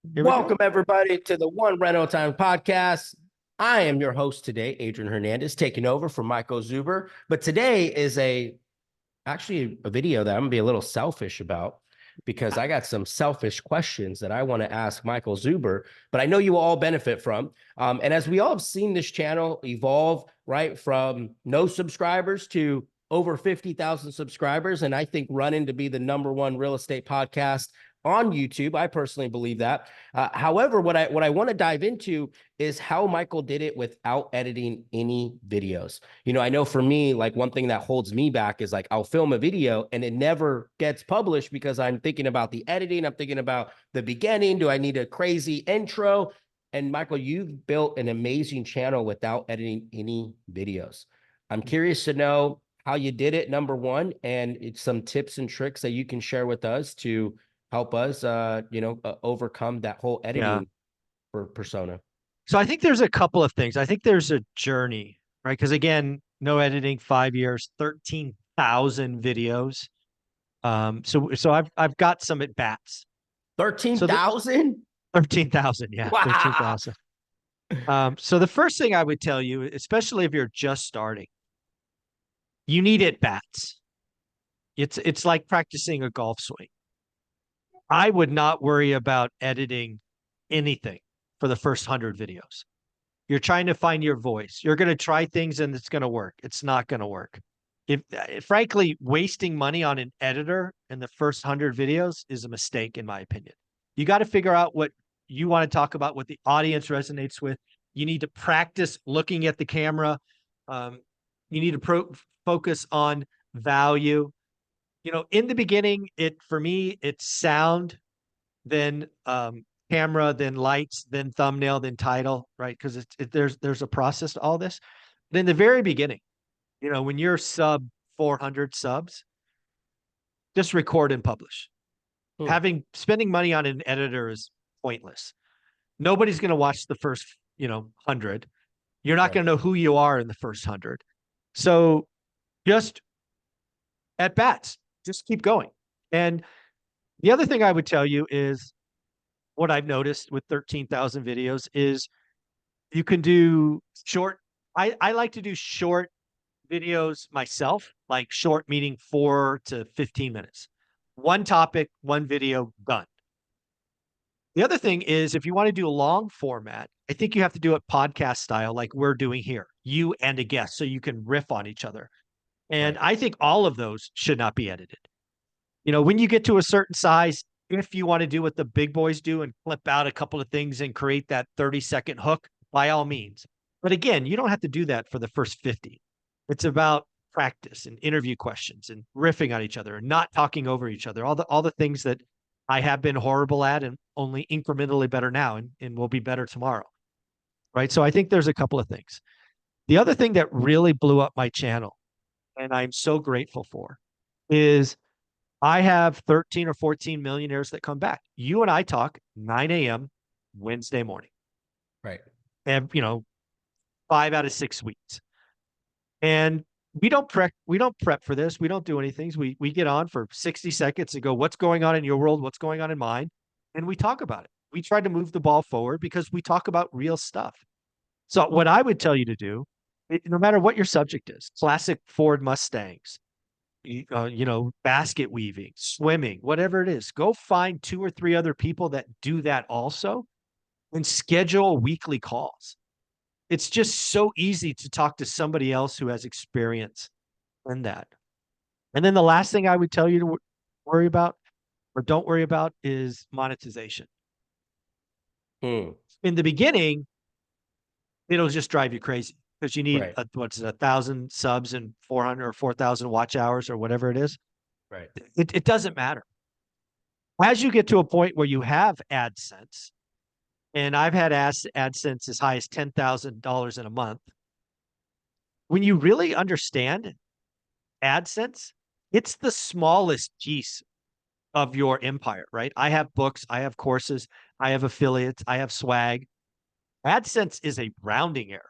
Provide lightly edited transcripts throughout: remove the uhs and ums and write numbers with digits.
Here we go. Welcome, everybody, to the One Rental Time podcast. I am your host today, Adrian Hernandez, taking over for Michael Zuber. But today is actually a video that I'm gonna be a little selfish about because I got some selfish questions that I want to ask Michael Zuber, but I know you will all benefit from. And as we all have seen this channel evolve, right, from no subscribers to over 50,000 subscribers, and I think running to be the #1 real estate podcast on YouTube. I personally believe that. However, what I want to dive into is how Michael did it without editing any videos. I know for me, like one thing that holds me back is like I'll film a video and it never gets published because I'm thinking about the editing. I'm thinking about the beginning. Do I need a crazy intro? And Michael, you've built an amazing channel without editing any videos. I'm curious to know how you did it, number one, and it's some tips and tricks that you can share with us to help us, overcome that whole Yeah. editing for persona. So I think there's a couple of things. I think there's a journey, right? Because again, no editing, 5 years, 13,000 videos. So I've got some at bats. So the 13,000? 13,000, yeah, Wow. 13,000. So the first thing I would tell you, especially if you're just starting, you need at bats. It's like practicing a golf swing. I would not worry about editing anything for the first 100 videos. You're trying to find your voice. You're going to try things and it's going to work. It's not going to work. If frankly, wasting money on an editor in the first 100 videos is a mistake, in my opinion. You got to figure out what you want to talk about, what the audience resonates with. You need to practice looking at the camera. Um, you need to focus on value. In the beginning, for me, it's sound, then camera, then lights, then thumbnail, then title, right? Because there's a process to all this. But in the very beginning, when you're sub 400 subs, just record and publish. Hmm. Spending money on an editor is pointless. Nobody's going to watch the first, 100. You're not Right. going to know who you are in the first 100. So just at bats, just keep going. And the other thing I would tell you is what I've noticed with 13,000 videos is you can do short. I like to do short videos myself, like short meaning 4 to 15 minutes. One topic, one video, done. The other thing is if you want to do a long format, I think you have to do it podcast style like we're doing here, you and a guest, so you can riff on each other. And Right. I think all of those should not be edited. When you get to a certain size, if you want to do what the big boys do and clip out a couple of things and create that 30-second hook, by all means. But again, you don't have to do that for the first 50. It's about practice and interview questions and riffing on each other and not talking over each other. All the things that I have been horrible at and only incrementally better now and will be better tomorrow. Right. So I think there's a couple of things. The other thing that really blew up my channel, and I'm so grateful for, is I have 13 or 14 millionaires that come back. You and I talk 9 a.m. Wednesday morning. Right. And 5 out of 6 weeks. And we don't prep for this. We don't do anything. We get on for 60 seconds and go, what's going on in your world? What's going on in mine? And we talk about it. We try to move the ball forward because we talk about real stuff. So what I would tell you to do, no matter what your subject is, classic Ford Mustangs, basket weaving, swimming, whatever it is, go find 2 or 3 other people that do that also and schedule weekly calls. It's just so easy to talk to somebody else who has experience in that. And then the last thing I would tell you to worry about or don't worry about is monetization. Hmm. In the beginning, it'll just drive you crazy because you need Right. 1,000 subs and 400 or 4,000 watch hours or whatever it is. Right. It doesn't matter. As you get to a point where you have AdSense, and I've had AdSense as high as $10,000 in a month. When you really understand AdSense, it's the smallest piece of your empire, right? I have books, I have courses, I have affiliates, I have swag. AdSense is a rounding error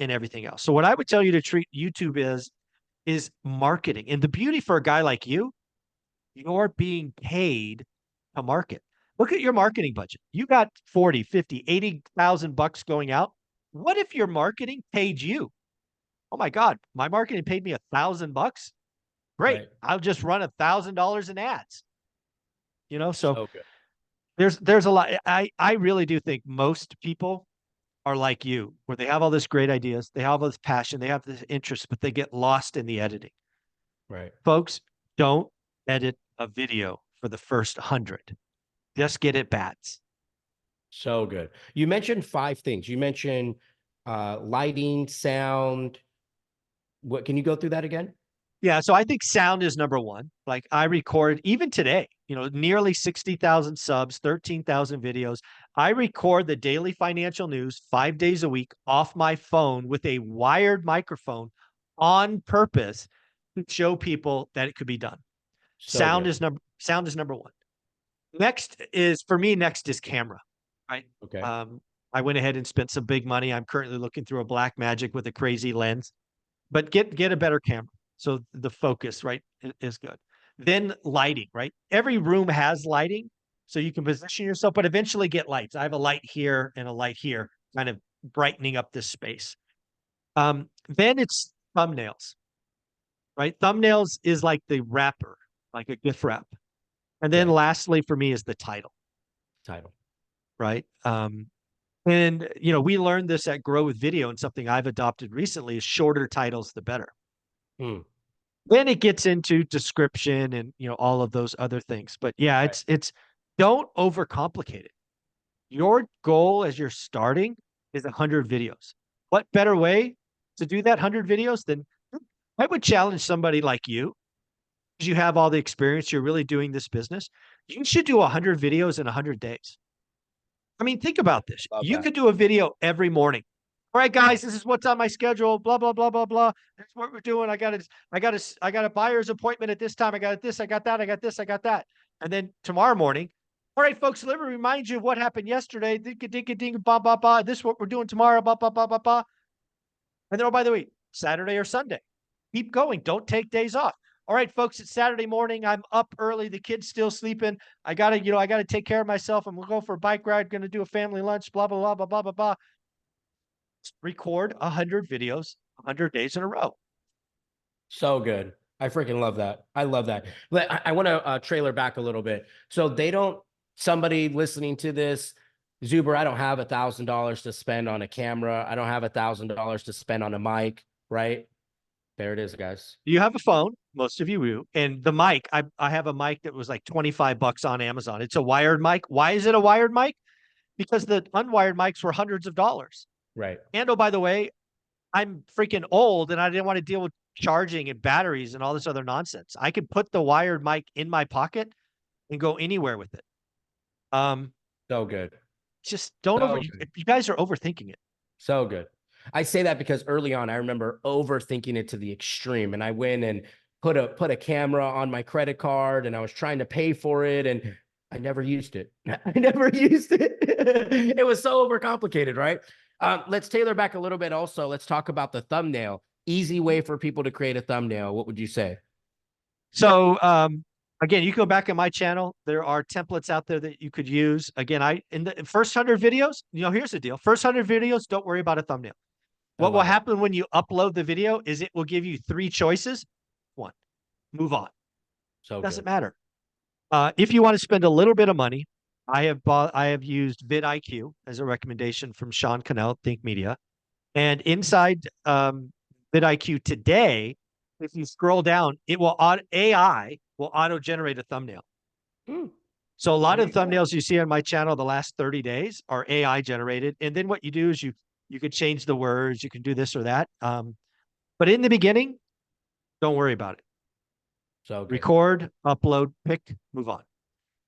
in everything else. So what I would tell you to treat YouTube is marketing. And the beauty for a guy like you're being paid to market. Look at your marketing budget. You got 40, 50, 80,000 bucks going out. What if your marketing paid you? Oh my God, my marketing paid me $1,000. Great. Right. I'll just run $1,000 in ads. So So good. there's a lot. I really do think most people are like you, where they have all this great ideas, they have all this passion, they have this interest, but they get lost in the editing. Right. Folks, don't edit a video for the first 100. Just get it bats. So good. You mentioned 5 things. You mentioned lighting, sound. What can you go through that again? Yeah, so I think sound is number one. Like I record even today, nearly 60,000 subs, 13,000 videos. I record the daily financial news 5 days a week off my phone with a wired microphone on purpose to show people that it could be done. So good. Sound is number one. Next is camera, right? Okay. Um, I went ahead and spent some big money. I'm currently looking through a Blackmagic with a crazy lens, but get a better camera. So the focus, right, is good. Then lighting, right? Every room has lighting, so you can position yourself, but eventually get lights. I have a light here and a light here, kind of brightening up this space. Then it's thumbnails, right? Thumbnails is like the wrapper, like a gift wrap. And then Okay. lastly, for me, is the title, Title. right? And we learned this at Grow with Video, and something I've adopted recently is shorter titles, the better. Hmm. Then it gets into description and all of those other things. But yeah, Right. it's don't overcomplicate it. Your goal as you're starting is 100 videos. What better way to do that 100 videos than I would challenge somebody like you, because you have all the experience, you're really doing this business. You should do 100 videos in 100 days. I mean, think about this. Love You that. could do a video every morning. All right, guys, this is what's on my schedule. Blah, blah, blah, blah, blah. That's what we're doing. I got a buyer's appointment at this time. I got this, I got that, I got this, I got that. And then tomorrow morning, all right, folks, let me remind you of what happened yesterday. Ding, ding, ding, blah, blah, blah. This is what we're doing tomorrow. Blah, blah, blah, blah, blah. And then, oh, by the way, Saturday or Sunday. Keep going. Don't take days off. All right, folks, it's Saturday morning. I'm up early. The kid's still sleeping. I gotta take care of myself. I'm gonna go for a bike ride, gonna do a family lunch, blah, blah, blah, blah, blah, blah, blah. Record 100 videos, 100 days in a row. So good. I freaking love that. I love that. But I want to trailer back a little bit. So somebody listening to this, Zuber, I don't have $1,000 to spend on a camera. I don't have $1,000 to spend on a mic, right? There it is, guys. You have a phone, most of you do, and the mic. I have a mic that was like $25 on Amazon. It's a wired mic. Why is it a wired mic? Because the unwired mics were hundreds of dollars. Right. And oh, by the way, I'm freaking old and I didn't want to deal with charging and batteries and all this other nonsense. I could put the wired mic in my pocket and go anywhere with it. So good. Just don't So good. you guys are overthinking it. So good. I say that because early on, I remember overthinking it to the extreme, and I went and put a camera on my credit card, and I was trying to pay for it, and I never used it. I never used it. It was so overcomplicated, right? Let's tailor back a little bit. Also, let's talk about the thumbnail. Easy way for people to create a thumbnail. What would you say? So again, you go back on my channel. There are templates out there that you could use. Again, in the first 100 videos, here's the deal. First 100 videos, don't worry about a thumbnail. I What will love it. happen when you upload the video is it will give you 3 choices. One, move on. So Doesn't good. matter. If you want to spend a little bit of money, I have used vidIQ as a recommendation from Sean Cannell, Think Media. And inside vidIQ today, if you scroll down, AI will auto-generate a thumbnail. Hmm. So a lot There of you go. thumbnails you see on my channel the last 30 days are AI generated. And then what you do is you could change the words, you can do this or that. But in the beginning, don't worry about it. So good. Record, upload, pick, move on.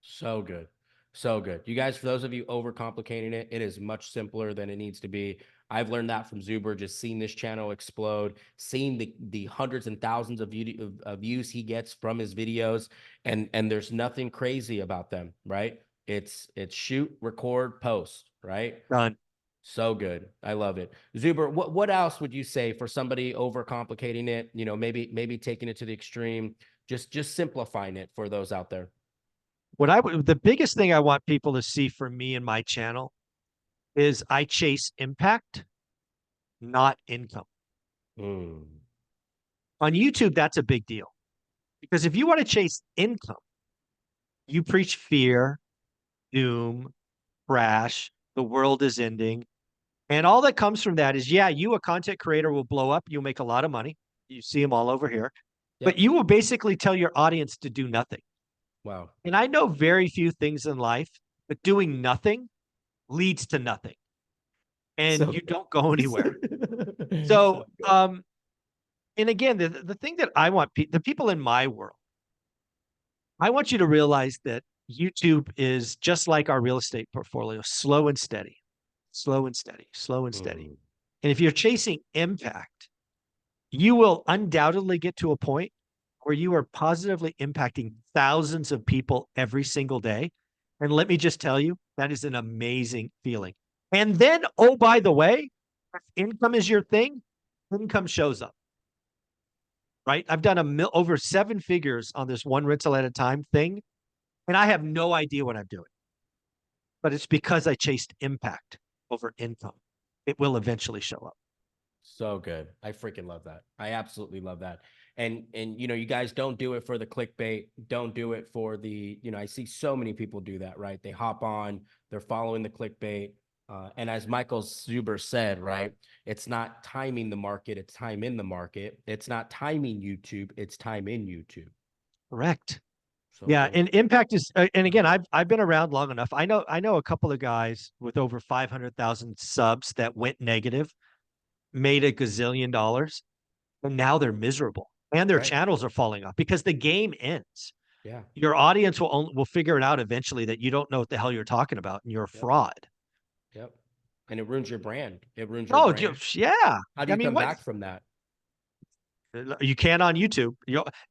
So good. So good. You guys, for those of you overcomplicating it, it is much simpler than it needs to be. I've learned that from Zuber, just seeing this channel explode, seeing the hundreds and thousands of views he gets from his videos. And there's nothing crazy about them, right? It's shoot, record, post, right? Done. So good. I love it. Zuber, what else would you say for somebody overcomplicating it? Maybe taking it to the extreme, just simplifying it for those out there. The biggest thing I want people to see from me and my channel is I chase impact, not income. Mm. On YouTube, that's a big deal because if you want to chase income, you preach fear, doom, crash, the world is ending. And all that comes from that is, yeah, you, a content creator, will blow up. You'll make a lot of money. You see them all over here, but Yep. you will basically tell your audience to do nothing. Wow. And I know very few things in life, but doing nothing leads to nothing. And So you don't go anywhere. good. So, So good. and again, the thing that I want the people in my world, I want you to realize that YouTube is just like our real estate portfolio, slow and steady, slow and steady, slow and steady. Mm. And if you're chasing impact, you will undoubtedly get to a point where you are positively impacting thousands of people every single day. And let me just tell you, that is an amazing feeling. And then, oh, by the way, if income is your thing, income shows up, right? I've done over 7 figures on this one rental at a time thing, and I have no idea what I'm doing. But it's because I chased impact over income. It will eventually show up. So good. I freaking love that. I absolutely love that. And you know, you guys don't do it for the clickbait. Don't do it for the, you know, I see so many people do that, right? They hop on, they're following the clickbait. And as Michael Zuber said, right, it's not timing the market, it's time in the market. It's not timing YouTube, it's time in YouTube. Correct. So Yeah, good. and impact is, and Love again, it. I've been around long enough. I know a couple of guys with over 500,000 subs that went negative, made a gazillion dollars, and now they're miserable, and their Right. channels are falling off because the game ends. Yeah. Your audience will figure it out eventually that you don't know what the hell you're talking about and you're a Yep. fraud. Yep. And it ruins your brand. It ruins your Oh, brand. yeah. How do I you mean, come what back from that? you can on YouTube.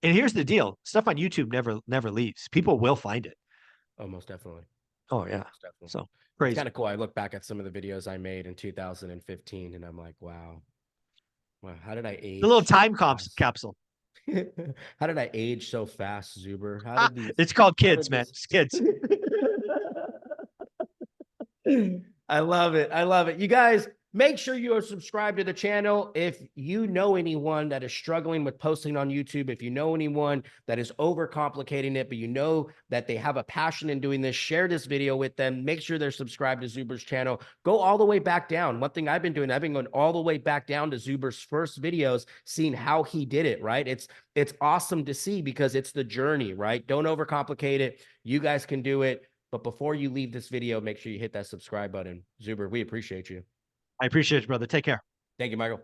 And here's the deal: stuff on YouTube never leaves. People will find it. Oh, most definitely. Oh yeah. Most definitely. So It's kind crazy. of cool. I look back at some of the videos I made in 2015 and I'm like, wow, wow, how did I The little age so time fast? capsule. How did I age so fast, Zuber? How did these, It's called how kids, did man. this? It's kids. I love it. I love it. You guys, make sure you are subscribed to the channel. If you know anyone that is struggling with posting on YouTube, if you know anyone that is overcomplicating it, but you know that they have a passion in doing this, share this video with them. Make sure they're subscribed to Zuber's channel. Go all the way back down. One thing I've been doing, I've been going all the way back down to Zuber's first videos, seeing how he did it, right? It's awesome to see because it's the journey, right? Don't overcomplicate it. You guys can do it. But before you leave this video, make sure you hit that subscribe button. Zuber, we appreciate you. I appreciate you, brother. Take care. Thank you, Michael.